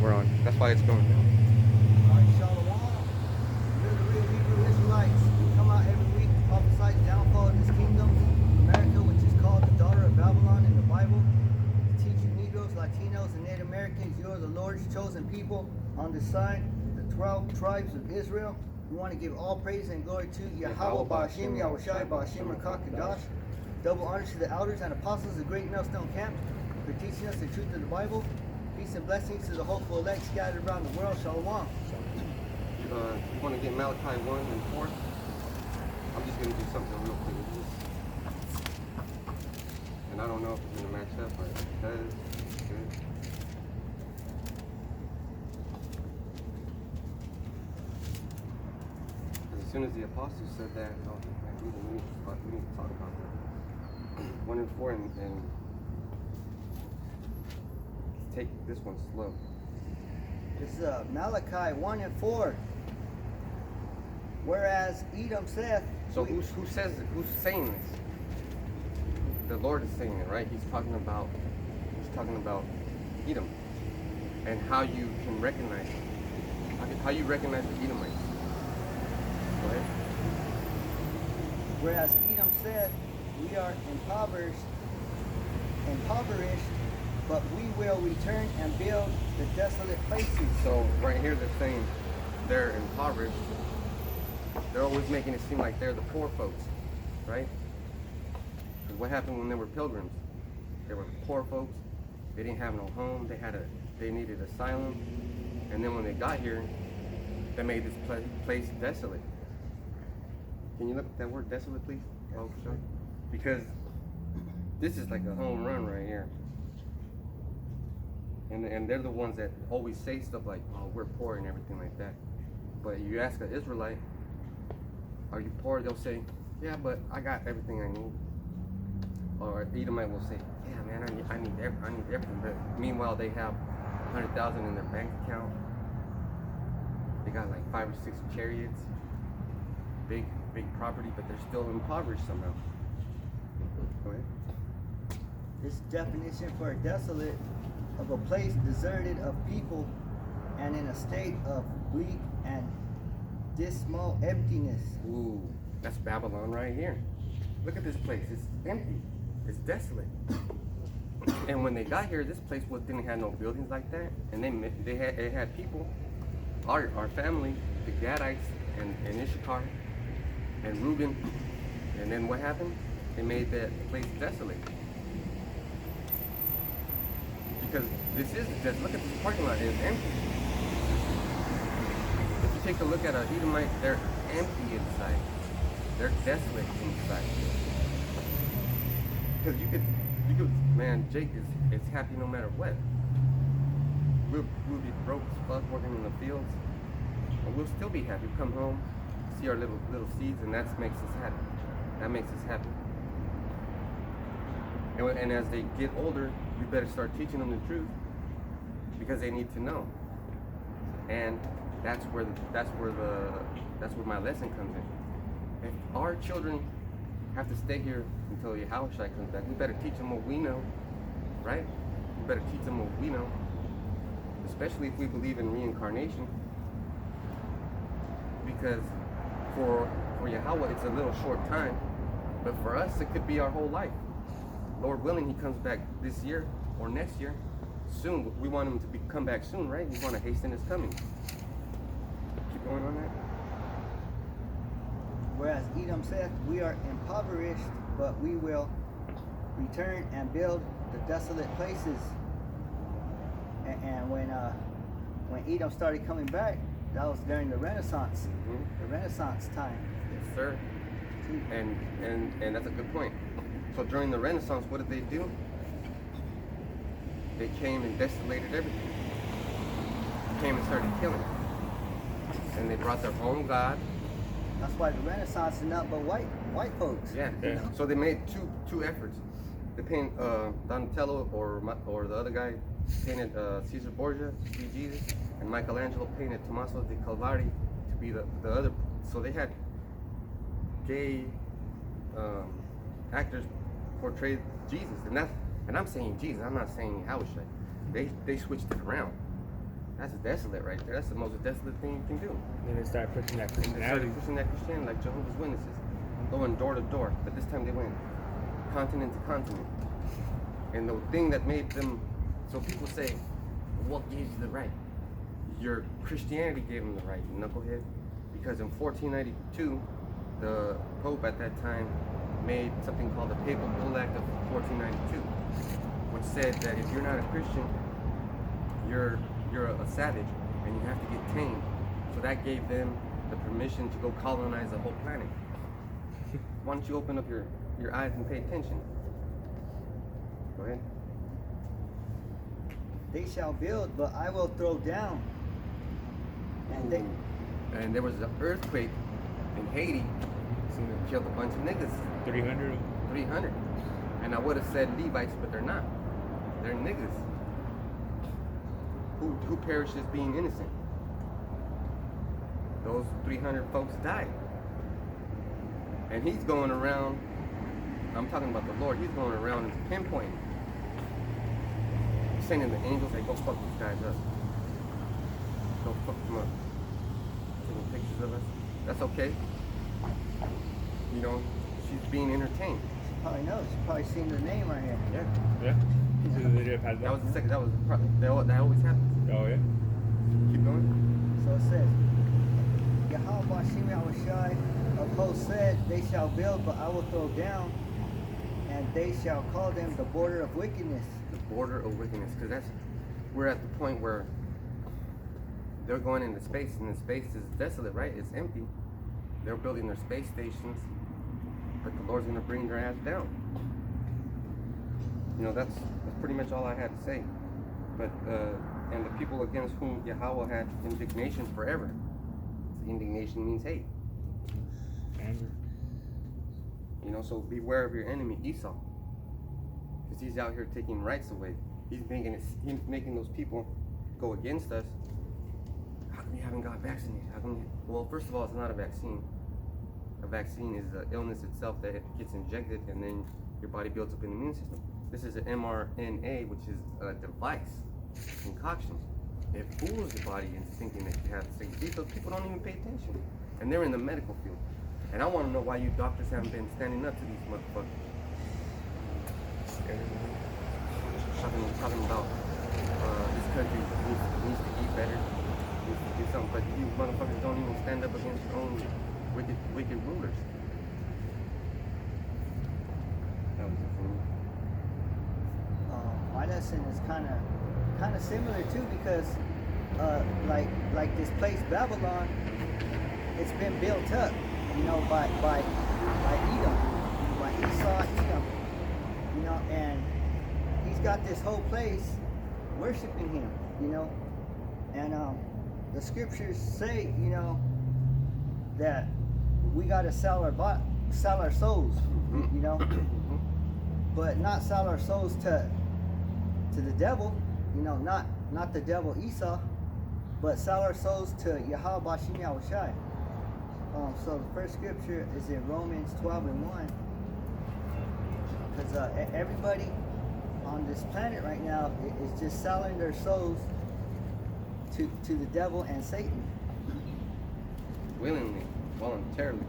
We're on. That's why it's going down. Alright, Shalom. We're the real Hebrew Israelites. We come out every week to prophesy the downfall of this kingdom, America, which is called the daughter of Babylon in the Bible. To teach you Negroes, Latinos, and Native Americans, you are the Lord's chosen people on this side, the 12 tribes of Israel. We want to give all praise and glory to Yahweh, Ba'ashim, Yahushai, Ba'ashim, Rakakadosh. Double honor to the elders and apostles of the great millstone camp for teaching us the truth of the Bible. Peace and blessings to the hopeful elect scattered around the world. Shalom. You want to get Malachi 1 and 4? I'm just going to do something real quick with this. And I don't know if it's going to match up, but it does. It's good. As soon as the apostles said that, I was like, we need to talk about that. 1 and 4 and take this one slow. This is Malachi 1 and 4. Whereas Edom saith. So who's saying this? The Lord is saying it, right? He's talking about Edom and how you can recognize it. How you recognize the Edomites. Go ahead. Whereas Edom said, we are impoverished, but we will return and build the desolate places. So right here they're saying they're impoverished. They're always making it seem like they're the poor folks, right? Because what happened when they were pilgrims? They were poor folks. They didn't have no home. They needed asylum. And then when they got here, they made this place desolate. Can you look at that word desolate, please? Oh, sure. Because this is like a home run right here. And they're the ones that always say stuff like, oh, we're poor and everything like that. But you ask an Israelite, are you poor? They'll say, yeah, but I got everything I need. Or Edomite will say, yeah, man, I need everything. But meanwhile, they have 100,000 in their bank account. They got like 5 or 6 chariots, big property, but they're still impoverished somehow. Go ahead. This definition for a desolate of a place deserted of people and in a state of bleak and dismal emptiness. Ooh, that's Babylon right here. Look at this place. It's empty. It's desolate. And when they got here, this place didn't have no buildings like that. And it had people, our family, the Gadites and Issachar and Reuben. And then what happened? They made that place desolate. Because this is just, look at this parking lot, it's empty. If you take a look at an Edomite, they're empty inside. They're desolate inside. Because you could, man, Jake is happy no matter what. We'll be broke as fuck working in the fields, but we'll still be happy. Come home, see our little seeds, and that makes us happy. That makes us happy. And as they get older, we better start teaching them the truth because they need to know. And that's where my lesson comes in. If our children have to stay here until Yahushua comes back, we better teach them what we know, right? We better teach them what we know, especially if we believe in reincarnation. Because for Yahweh, it's a little short time, but for us, it could be our whole life. Lord willing, he comes back this year or next year, soon. We want him to come back soon, right? We want to hasten his coming. Keep going on that. Whereas Edom saith, we are impoverished, but we will return and build the desolate places. And when Edom started coming back, that was during the Renaissance, the Renaissance time. Yes, sir. And that's a good point. So during the Renaissance, what did they do? They came and desolated everything. They came and started killing. And they brought their own God. That's why the Renaissance is not but white folks. Yeah. You know? So they made two efforts. They painted Donatello or the other guy painted Caesar Borgia to be Jesus, and Michelangelo painted Tommaso di Calvari to be the other. So they had gay actors portray Jesus, and I'm saying Jesus. I'm not saying Yahushua. They switched it around. That's desolate right there. That's the most desolate thing you can do. Then they start pushing that And they Christianity. started pushing that Christianity like Jehovah's Witnesses, going door to door. But this time they went continent to continent. And the thing that made them, so people say, what gave you the right? Your Christianity gave them the right, you knucklehead. Because in 1492, the Pope at that time made something called the Papal Bull Act of 1492, which said that if you're not a Christian, you're a savage and you have to get tamed. So that gave them the permission to go colonize the whole planet. Why don't you open up your eyes and pay attention? Go ahead. They shall build, but I will throw down. And there was an earthquake in Haiti, killed a bunch of niggas. 300. 300. And I would have said Levites, but they're not. They're niggas. Who perishes being innocent? Those 300 folks died. And he's going around, I'm talking about the Lord, he's going around and pinpointing. He's sending the angels, hey, go fuck these guys up. Go fuck them up. Taking pictures of us. That's okay. You know, she's being entertained. She probably knows. She probably seen her name right here. Yeah. Yeah. So they did pass That was the second, that always happens. Oh, yeah. Keep going. So it says, Yahweh Bashim Yahushai of hosts said, they shall build, but I will throw down, and they shall call them the border of wickedness. The border of wickedness, because we're at the point where they're going into space, and the space is desolate, right? It's empty. They're building their space stations, but the Lord's going to bring their ass down. You know, that's pretty much all I had to say. But and the people against whom Yahweh had indignation forever. Indignation means hate. Anger. You know, so beware of your enemy Esau, because he's out here taking rights away. He's making those people go against us. How come you haven't got vaccinated? How come well, first of all, it's not a vaccine. A vaccine is the illness itself that gets injected, and then your body builds up an immune system. This is an mRNA, which is a device, concoction. It fools your body into thinking that you have the same disease, so people don't even pay attention. And they're in the medical field. And I want to know why you doctors haven't been standing up to these motherfuckers. Talking about this country needs to eat better, needs to do something, but you motherfuckers don't even stand up against your own wicked rulers. That was it for me. My lesson is kind of similar too, because like this place Babylon, it's been built up, you know, by Edom, by Esau, Edom, you know, and he's got this whole place worshiping him, you know, and the scriptures say, you know, that we got to sell our souls, you know, but not sell our souls to the devil, you know, not the devil Esau, but sell our souls to Yahweh Bashim Yahushai. So the first scripture is in Romans 12:1, because everybody on this planet right now is just selling their souls to the devil and Satan. Willingly, voluntarily.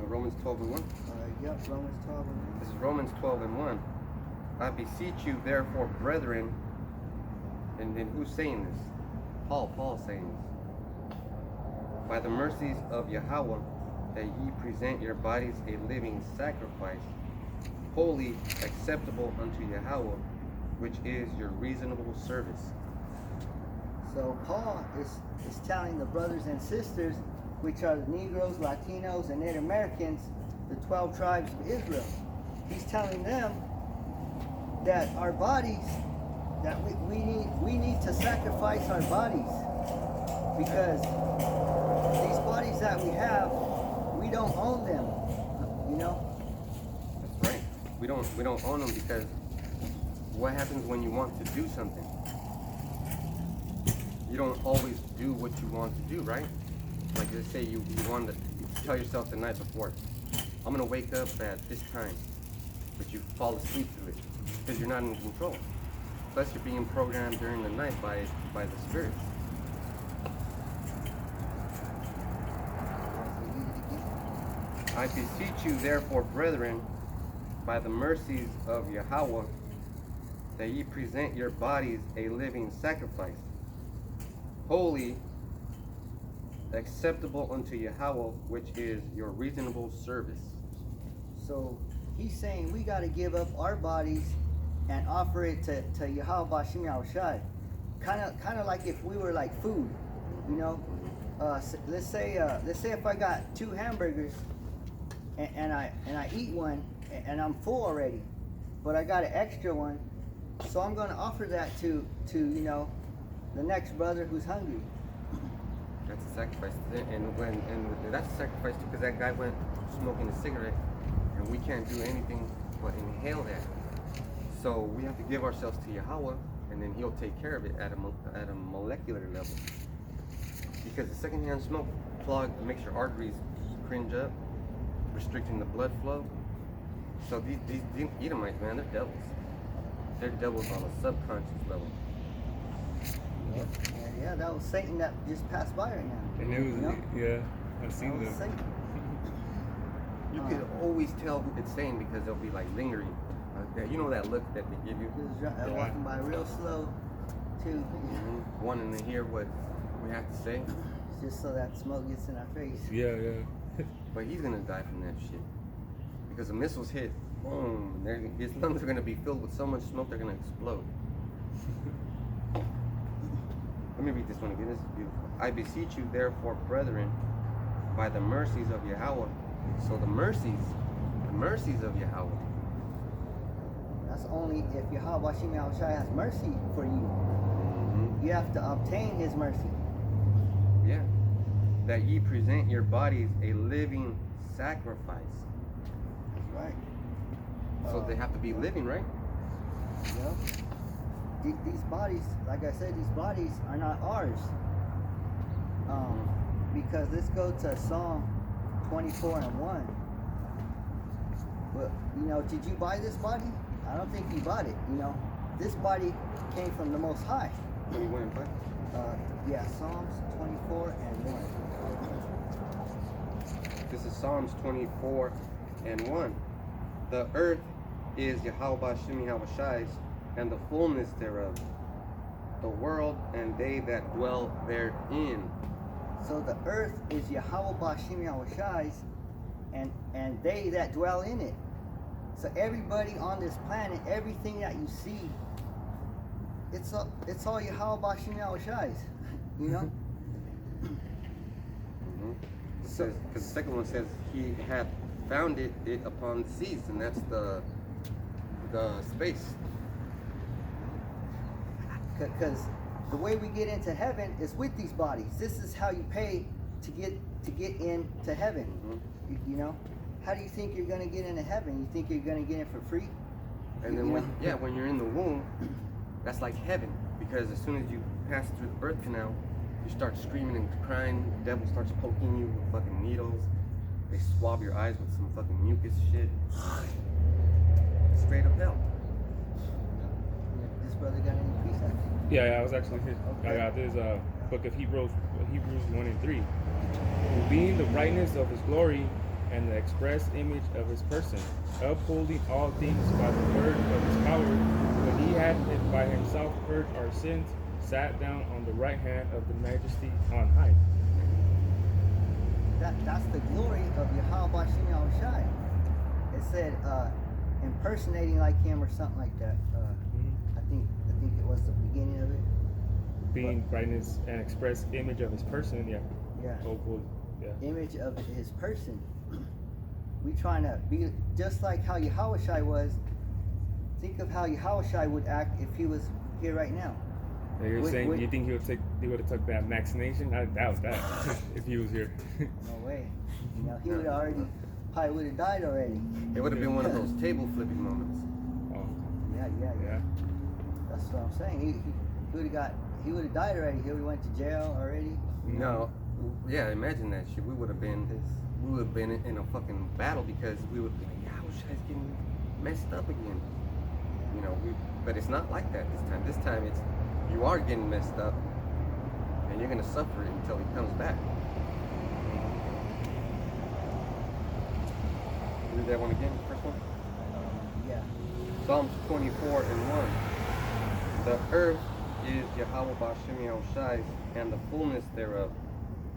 Romans 12:1. Yep, Romans 12:1. This is Romans 12:1. I beseech you, therefore, brethren, and then who's saying this? Paul's saying this. By the mercies of Yahweh, that ye present your bodies a living sacrifice, holy, acceptable unto Yahweh, which is your reasonable service. So Paul is telling the brothers and sisters, which are the Negroes, Latinos, and Native Americans, the 12 tribes of Israel. He's telling them that our bodies, that we need to sacrifice our bodies, because these bodies that we have, we don't own them, you know. That's right. We don't own them, because what happens when you want to do something? You don't always do what you want to do, right? Like, let's say you want to tell yourself the night before, I'm gonna wake up at this time, but you fall asleep to it because you're not in control. unless you're being programmed during the night by the spirits. I beseech you, therefore, brethren, by the mercies of Yahweh, that ye present your bodies a living sacrifice, holy, acceptable unto Yahweh, which is your reasonable service. So he's saying we got to give up our bodies and offer it to Yahweh Bashim Yahushai. Kind of like if we were like food, you know. Let's say if I got 2 hamburgers and I eat one and I'm full already, but I got an extra one, so I'm going to offer that to you know, the next brother who's hungry. That's a sacrifice, and that's a sacrifice too, because that guy went smoking a cigarette, and we can't do anything but inhale that. So we have to give ourselves to Yahweh, and then He'll take care of it at a molecular level. Because the secondhand smoke makes your arteries cringe up, restricting the blood flow. So these Edomites, man, they're devils. They're devils on a subconscious level. Yeah, that was Satan that just passed by right now. And it was, you know? yeah, I've seen That was them. Satan. You can always tell who it's saying because they'll be like lingering. You know that look that they give you? He was walking by real slow, too. Wanting to hear what we have to say. Just so that smoke gets in our face. Yeah, yeah. But he's going to die from that shit. Because the missiles hit, boom, his lungs are going to be filled with so much smoke they're going to explode. Let me read this one again. This is beautiful. I beseech you, therefore, brethren, by the mercies of Yahweh. So the mercies of Yahweh. That's only if Yahweh Bashim Yahushai has mercy for you. You have to obtain his mercy. Yeah. That ye present your bodies a living sacrifice. That's right. So they have to be living, right? Yeah. These bodies, like I said, these bodies are not ours. Because let's go to Psalm 24 and 1. Well, you know, did you buy this body? I don't think you bought it. You know, this body came from the Most High. 21 and 5. Yeah, Psalms 24 and 1. This is Psalms 24 and 1. The earth is Yahweh Shemi Yahushai's, and the fullness thereof, the world and they that dwell therein. So the earth is Yahweh Bashim Yahushai's, and they that dwell in it. So everybody on this planet, everything that you see, it's all Yahweh Bashim Yahushai's, you know. Because the second one says he hath founded it upon the seas, and that's the space. Because the way we get into heaven is with these bodies. This is how you pay to get into heaven. You know, how do you think you're gonna get into heaven? You think you're gonna get in for free? And then when you're in the womb, that's like heaven, because as soon as you pass through the birth canal, you start screaming and crying. The devil starts poking you with fucking needles. They swab your eyes with some fucking mucus shit. Straight up hell. This brother got any precepts? Yeah, I was actually here. Okay. I got this book of Hebrews 1 and 3. Who being the brightness of his glory and the express image of his person, upholding all things by the word of his power, when he had by himself purged our sins, sat down on the right hand of the majesty on high. That's the glory of Yahweh Bashim Yahushai. It said impersonating like him or something like that. I think it was the beginning of it. Being brightness and express image of his person, yeah. Yeah. Hopefully, yeah. Image of his person. We trying to be just like how Yahushai was. Think of how Yahushai would act if he was here right now. And you're saying you think he would have took that vaccination? I doubt that if he was here. No way. You know, he would have probably would have died already. It would have been one of those table flipping moments. Oh, Yeah. That's what I'm saying. He would have died already. He would have went to jail already. No, yeah, imagine that shit. We would have been in a fucking battle because we would be like, yeah, Yahushai's getting messed up again. You know, But it's not like that this time. This time it's you are getting messed up, and you're gonna suffer until he comes back. Read that one again, first one. Yeah. Psalms 24 and 1. The earth is Yahweh Ba'Shem Yahushai's, and the fullness thereof,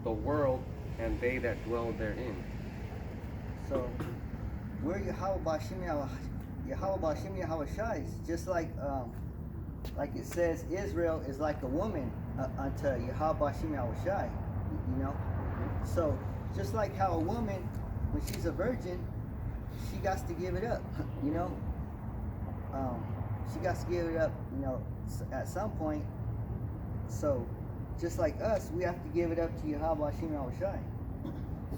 the world and they that dwell therein. So we're Yahweh Ba'Shem Yahushai's, just like it says, Israel is like a woman unto Yahweh Ba'Shem Yahushai, you know. So just like how a woman, when she's a virgin, she got to give it up, you know. She got to give it up, you know, at some point. So just like us, we have to give it up to Yahweh Ba'Shem Yahushai.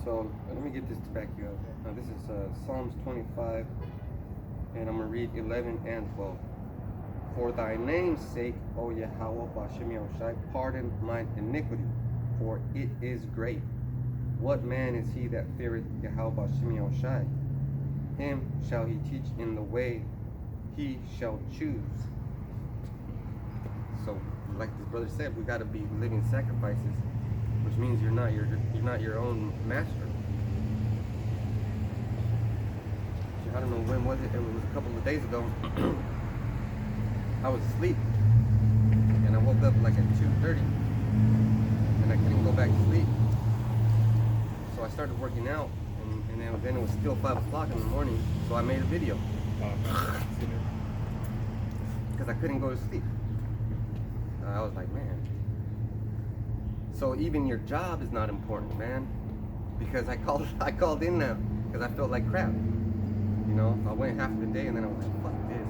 So let me get this to back you up. Now this is Psalms 25, and I'm going to read 11 and 12. For thy name's sake, O Yahweh Ba'Shem Yahushai, pardon mine iniquity, for it is great. What man is he that feareth Yahweh Ba'Shem Yahushai? Him shall he teach in the way he shall choose. So, like the brother said, we got to be living sacrifices, which means you're not your own master. I don't know when was it. It was a couple of days ago. I was asleep, and I woke up like at 2:30, and I couldn't go back to sleep. So I started working out, and then it was still 5 o'clock in the morning. So I made a video because I couldn't go to sleep. I was like, man. So even your job is not important, man, because I called in now because I felt like crap. You know, I went half the day and then I was like, fuck this.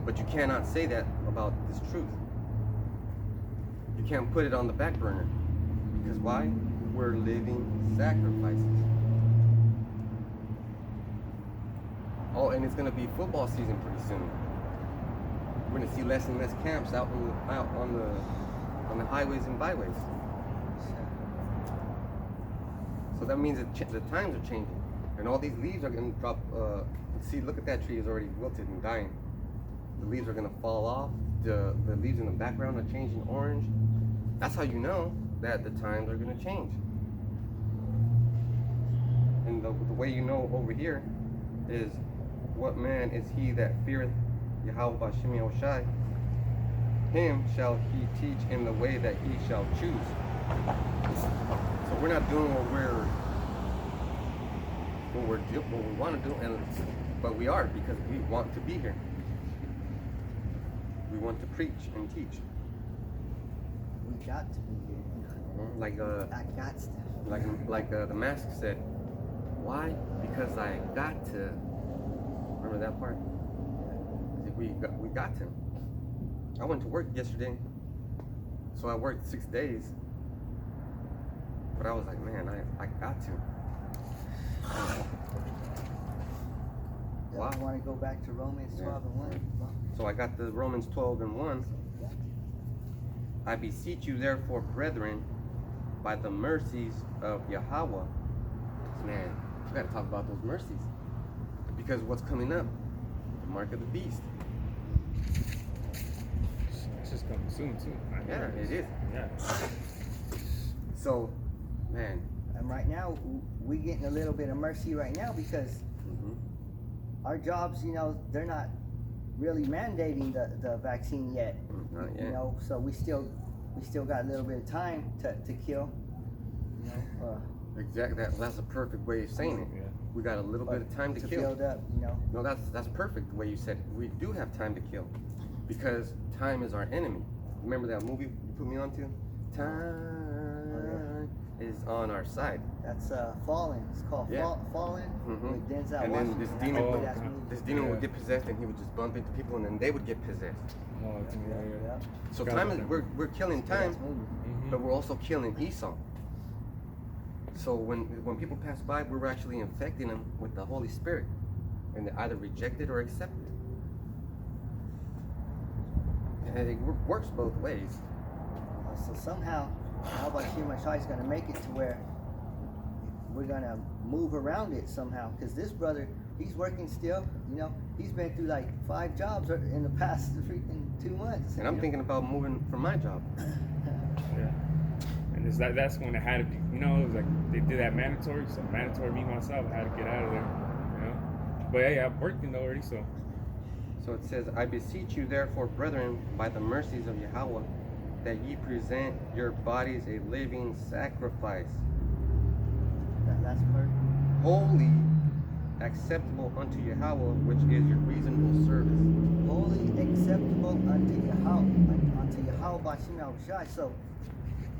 But you cannot say that about this truth. You can't put it on the back burner. Because why? We're living sacrifices. Oh, and it's going to be football season pretty soon. We're going to see less and less camps out on the highways and byways. So that means that the times are changing. And all these leaves are going to drop. See, look at that tree, is already wilted and dying. The leaves are going to fall off. The leaves in the background are changing orange. That's how you know that the times are going to change. And the way you know over here is, what man is he that feareth Yahweh Ba'Shem Yahushai? Him shall he teach in the way that he shall choose. So we're not doing what we want to do, but we are, because we want to be here. We want to preach and teach. We got to be here. Like I got to. like the mask said. Why? Because I got to. Remember that part? We got to. I went to work yesterday, so I worked 6 days. But I was like, man, I got to. Wow. You want to go back to Romans 12 and 1? So I got the Romans 12 and 1. I beseech you therefore, brethren, by the mercies of Yahweh. Man, we got to talk about those mercies. Because what's coming up? The mark of the beast. It's just coming soon, too. Yeah, it is. Yeah. So, man. And right now, we getting a little bit of mercy right now because our jobs, you know, they're not really mandating the vaccine yet. Not yet. You know, so we still got a little bit of time to kill. You know, exactly. That's a perfect way of saying it. Yeah. We got a little bit of time to kill. Build up, you know. No, that's perfect the way you said it. We do have time to kill, because time is our enemy. Remember that movie you put me on to? Time is on our side. That's Fallen. It's called Fallen with Denzel And then Washington. this demon would get possessed, and he would just bump into people, and then they would get possessed. Oh, yeah. So time is we're killing time, but we're also killing Esau. So when people pass by, we're actually infecting them with the Holy Spirit, and they either reject it or accept it. And it works both ways. So somehow, how about Shimashai is going to make it to where we're going to move around it somehow? Because this brother He's working still. You know, he's been through like 5 jobs in the past freaking 2 months. And I'm thinking about moving from my job. Yeah. And it's like that's when I had to be, you know, it was like they did that mandatory, so mandatory me myself, I had to get out of there, you know. But hey, I'm working already, so So it says, I beseech you therefore, brethren, by the mercies of Yahweh, that ye present your bodies a living sacrifice, That last part. holy, acceptable unto Yahweh, which is your reasonable service. Holy, acceptable unto Yahweh Bashim Yahushai. So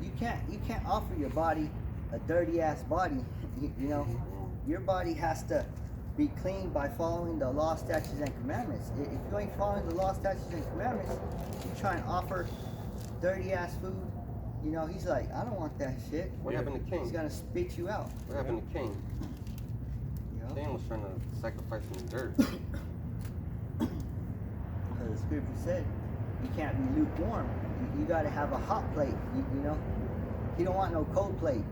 you can't offer your body a dirty ass body. You know, your body has to be clean by following the law, statutes, and commandments. If you ain't following the law, statutes, and commandments, you try and offer dirty ass food. You know, he's like, I don't want that shit. What happened to Cain? He's gonna spit you out. What happened to Cain? You know, Cain was trying to sacrifice some dirt. because the scripture said you can't be lukewarm. You gotta have a hot plate. You know, he don't want no cold plate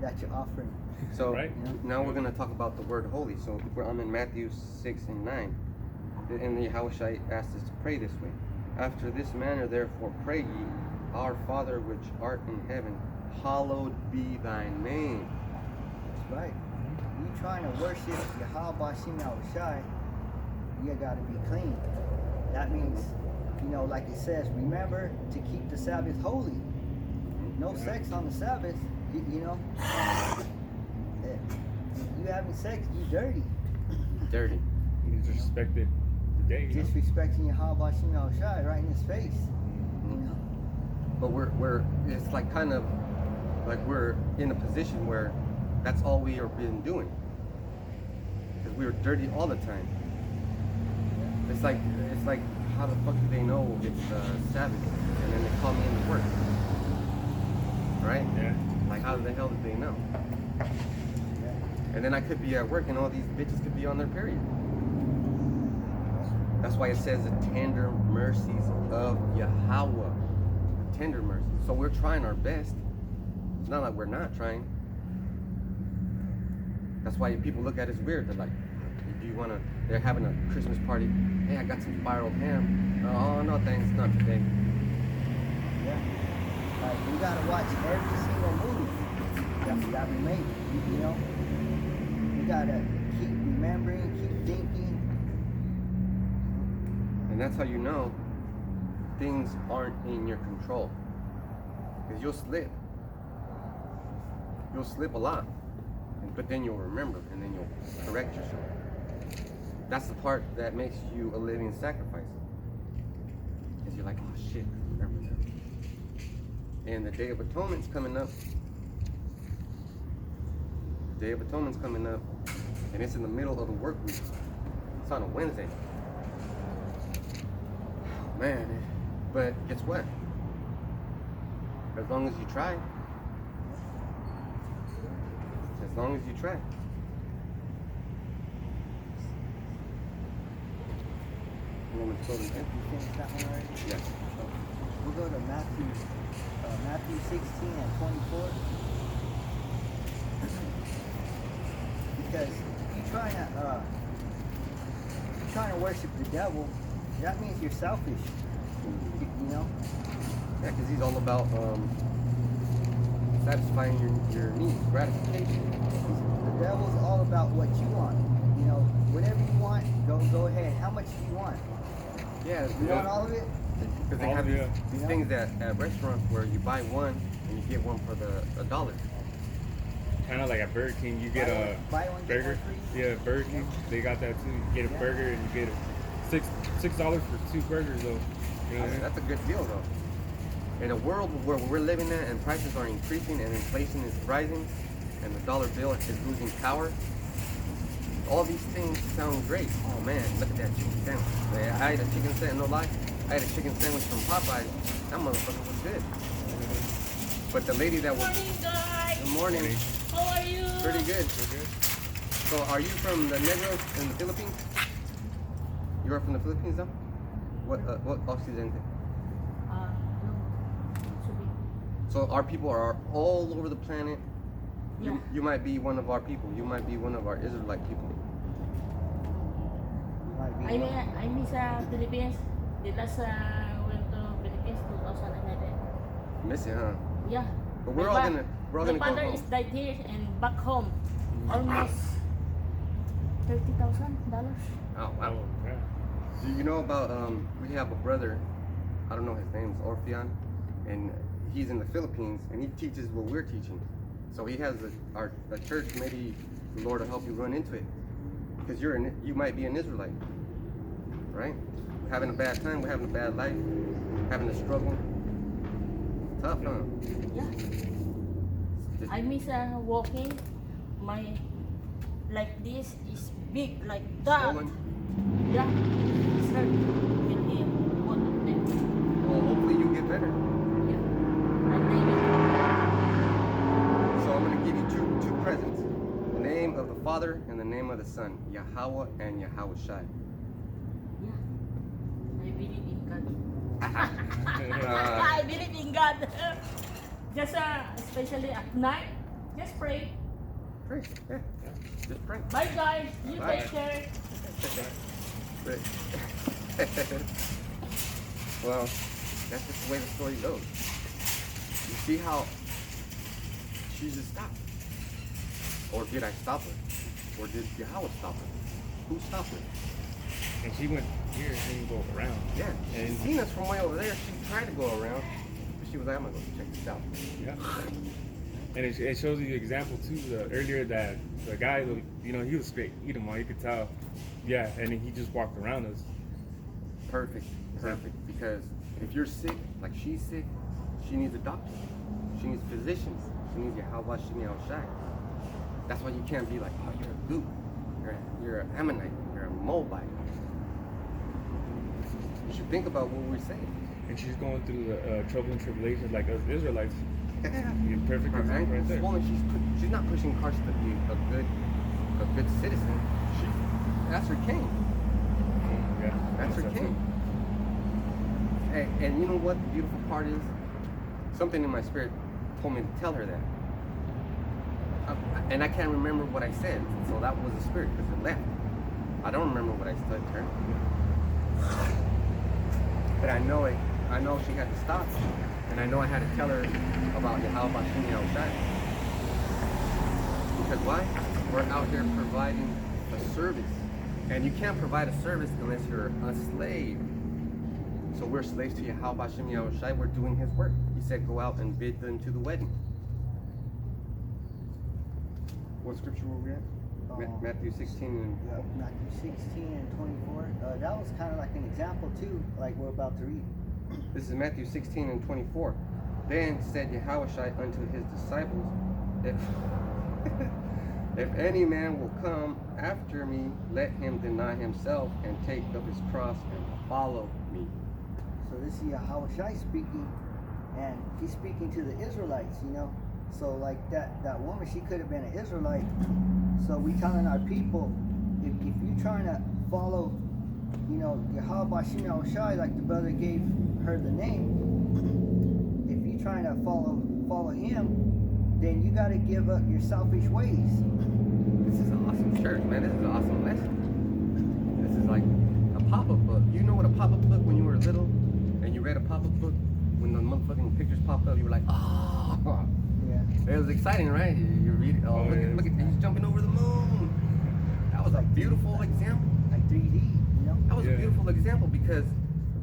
that you're offering. So Right. now we're going to talk about the word holy. So I'm in Matthew 6 and 9. And the Yahushua asked us to pray this way. After this manner, therefore, pray ye, our Father which art in heaven, hallowed be thy name. That's right. You trying to worship Yahweh Bashim Yahushai, you gotta be clean. That means, you know, like it says, remember to keep the Sabbath holy. No sex on the Sabbath. You know, you having sex, you dirty. Dirty. you disrespected the day, you know. Disrespecting Yahweh Bashim Yahushai right in his face. You know, But we're it's like kind of like we're in a position where that's all we are been doing. Because we were dirty all the time. It's like how the fuck do they know it's Sabbath? And then they call me into work. Right? Yeah. Like how the hell did they know? And then I could be at work and all these bitches could be on their period. That's why it says the tender mercies of Yahweh. Tender mercies. So we're trying our best. It's not like we're not trying. That's why people look at us weird. They're like, do you want to, they're having a Christmas party. Hey, I got some spiraled ham. Oh, no thanks, not today. yeah. Like we gotta watch every single move that we make. You know, we gotta keep remembering, keep thinking. And that's how you know things aren't in your control. Because you'll slip. You'll slip a lot. But then you'll remember and then you'll correct yourself. That's the part that makes you a living sacrifice. Because you're like, oh shit, I remember that. And the Day of Atonement's coming up. The Day of Atonement's coming up. And it's in the middle of the work week. It's on a Wednesday. Man, but guess what? As long as you try. As long as you try. You want me to go to You finished that one already? Yes. We'll go to Matthew 16 and 24. Because you're trying to worship the devil, that means you're selfish. You know? Yeah, because he's all about satisfying your needs, gratification. The devil's all about what you want. You know, whatever you want, go ahead. How much do you want? Yeah, You want all of it? because they Oh, have yeah. these Yeah. things at restaurants where you buy one and you get one for a dollar. Kind of like at Burger King, you get a Buy one, get burger. one free. Yeah, Burger King, they got that too. You get a Yeah. burger and you get $6 for 2 burgers though. You know what I mean? That's a good deal though. In a world where we're living in and prices are increasing and inflation is rising and the dollar bill is losing power, all these things sound great. Oh man, look at that chicken sandwich. I ate a chicken sandwich, no lie. I had a chicken sandwich from Popeyes. That motherfucker was good. But the lady that was... Morning, guys. Good morning. How are you? Pretty good. Okay. So are you from the Negros in the Philippines? You are from the Philippines though? What Occidente? No. Should be. So our people are all over the planet. Yeah. You might be one of our people. You might be one of our Israelite people. I miss Philippines. The last went to Philippines 2011. Miss it, huh? Yeah. But we're My all ba- gonna My go father home. is died here and back home. Almost $30,000. Oh wow. Oh, yeah. Do you know about we have a brother, I don't know his name, is Orpheon, and he's in the Philippines and he teaches what we're teaching. So he has a church, maybe the Lord will help you run into it. Because you might be an Israelite. Right? We're having a bad time, we're having a bad life, having a struggle. Tough, huh? Yeah. Just- I miss walking. My like this is big like that. Swollen. Yeah. It's hurt. You can hear both of them. Well, hopefully you get better. Yeah. And maybe So I'm gonna give you two presents. The name of the Father and the name of the Son, Yahweh and Yahweh Shai. yeah. I believe in God. Uh, I believe in God. Just especially at night, just pray. pray. Yeah. Just pray. Bye guys. You Bye. take care. Pray. Well, that's just the way the story goes. You see how she just stopped? Or did I stop her? Or did Yahweh stop her? Who stopped her? And she went here and then go around. Yeah, she And seen us from way over there. She tried to go around, but she was like, I'm gonna go check this out. yeah. And it shows you the example too. Earlier that the guy, you know, he was straight Edomite. You could tell. Yeah, and then he just walked around us. Perfect. Because if you're sick, like she's sick, she needs a doctor. She needs physicians. She needs Yahweh Shai. That's why you can't be like, oh, you're a Gook. You're an Ammonite. You're a Moabite. You should think about what we're saying. And she's going through the trouble and tribulations like us Israelites. Yeah. You're a perfect Her example right ankle's there. swollen. She's not pushing cars to be a good citizen. That's her king. Yeah, That's her king. And you know what the beautiful part is? Something in my spirit told me to tell her that. And I can't remember what I said, so that was the spirit because it left. I don't remember what I said to her. But I know it. I know she had to stop. And I know I had to tell her about Yahweh Bashim Yahushai. Because why? We're out here providing a service. And you can't provide a service unless you're a slave. So we're slaves to Yahweh Bashim Yahushai. We're doing his work. He said, go out and bid them to the wedding. What scripture were we at? Matthew 16 and... Yeah, Matthew 16 and 24. That was kind of like an example too, like we're about to read. This is Matthew 16 and 24. Then said Yahushua unto his disciples, if any man will come after me, let him deny himself and take up his cross and follow me. So this is Yahushua speaking, and he's speaking to the Israelites, you know. So like that woman, she could have been an Israelite. So we telling our people, if you trying to follow, you know, Yahweh Bashim Yahushua, like the brother gave her the name, if you trying to follow him, then you got to give up your selfish ways. This is an awesome church, man. This is an awesome lesson. This is like a pop-up book. You know what a pop-up book when you were little and you read a pop-up book, when the motherfucking pictures popped up, you were like, oh. Yeah. It was exciting, right? You read it. Oh, look at he's jumping over the moon. That was a beautiful example. Like 3D, you know. That was a beautiful example because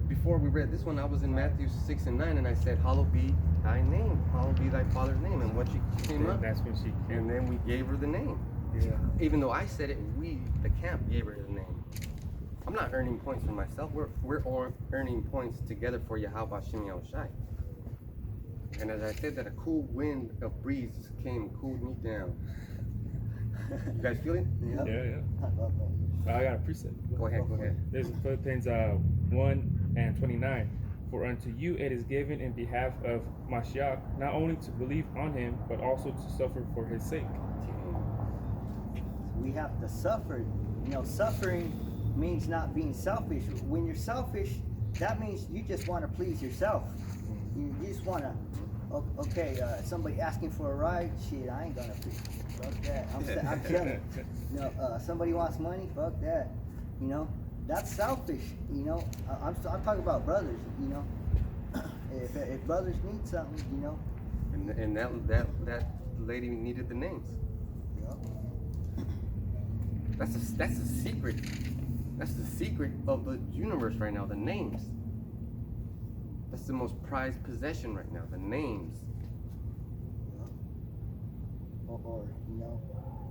before we read this one, I was in Matthew 6 and 9, and I said, hallowed be thy name, hallowed be thy father's name. And when she came up, That's when she came. and then we gave her the name. Yeah. Even though I said it, we, the camp, gave her the name. I'm not earning points for myself. We're all earning points together for Yahweh Bashim Yahushai. And as I said, that a cool wind of breeze just came and cooled me down. You guys feel it? Yeah. Yeah. I love that. I got a preset. Go ahead. This is Philippians 1 and 29. For unto you it is given in behalf of Mashiach, not only to believe on him, but also to suffer for his sake. We have to suffer. You know, suffering means not being selfish. When you're selfish, that means you just want to please yourself. You just want to, somebody asking for a ride, shit, I ain't gonna fuck that. I'm chilling. You know, somebody wants money, fuck that. You know, that's selfish. You know, I'm talking about brothers. You know, if brothers need something, you know. And that lady needed the names. Yeah. That's the secret. That's the secret of the universe right now. The names. That's the most prized possession right now. The names. Or you know,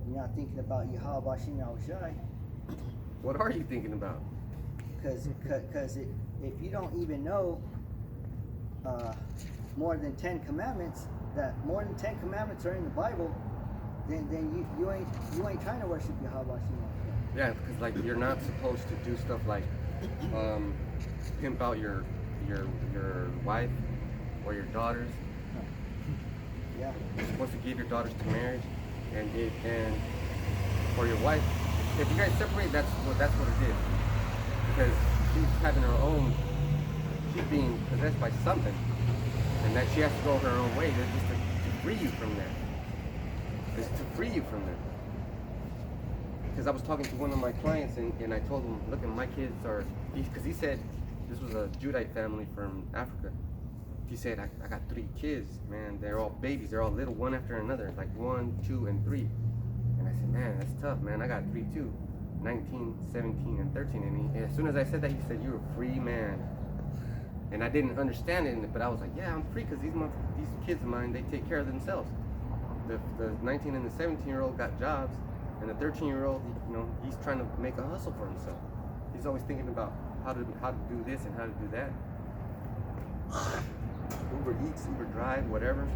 you're not thinking about Yahweh Shem Shai. What are you thinking about? Because if you don't even know more than 10 commandments, that more than 10 commandments are in the Bible, then you ain't trying to worship Yahweh Shem. Yeah, because like you're not supposed to do stuff like pimp out your wife or your daughters. Yeah. You're supposed to give your daughters to marriage, and for your wife, if you guys separate, that's what it is. Because she's having her own, she's being possessed by something, and that she has to go her own way. It's just to free you from that. It's to free you from that. Because I was talking to one of my clients, and I told him, look, my kids are, because he said this was a Judite family from Africa. He said, I got 3 kids, man. They're all babies. They're all little, one after another, like 1, 2, and 3. And I said, man, that's tough, man. I got 3 too, 19, 17, and 13. And as soon as I said that, he said, you're a free man. And I didn't understand it, but I was like, yeah, I'm free because these kids of mine, they take care of themselves. The 19 and the 17-year-old got jobs, and the 13-year-old, you know, he's trying to make a hustle for himself. He's always thinking about how to do this and how to do that. Uber Eats, Uber Drive, whatever.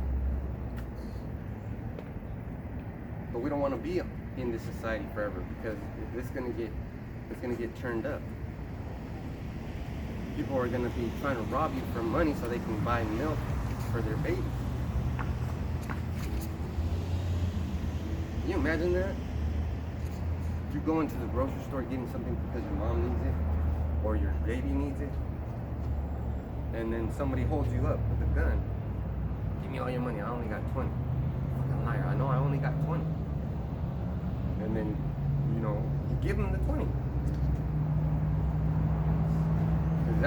But we don't want to be in this society forever because it's gonna get turned up. People are gonna be trying to rob you for money so they can buy milk for their babies. Can you imagine that? You go into the grocery store getting something because your mom needs it or your baby needs it, and then somebody holds you up with a gun. Give me all your money, I only got 20. Fucking liar, I know I only got 20. And then, you know, you give them the 20. Because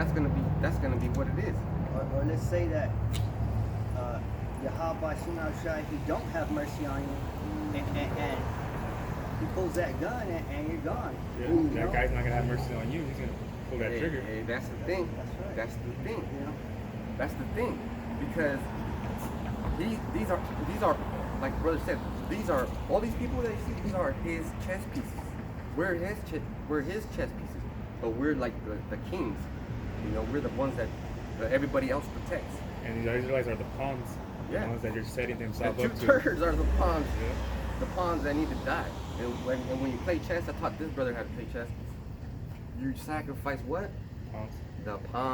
that's gonna be what it is. Or let's say that Yahweh Shem Shai, he don't have mercy on you, and he pulls that gun and you're gone. Yeah, You that know? guy's not gonna have mercy on you. He's gonna pull that trigger. Hey, that's the thing. That's right. That's the thing. You know? That's the thing. Because these are like brother said, these are all these people that you see, these are his chess pieces. We're his chess pieces. But we're like the kings. You know, we're the ones that everybody else protects. And these Israelites are the pawns. Yeah. The ones that are setting The themselves two up to. turds are the pawns. Yeah. The pawns that need to die. And when you play chess, I taught this brother how to play chess. You sacrifice what? Pawns. The pawn.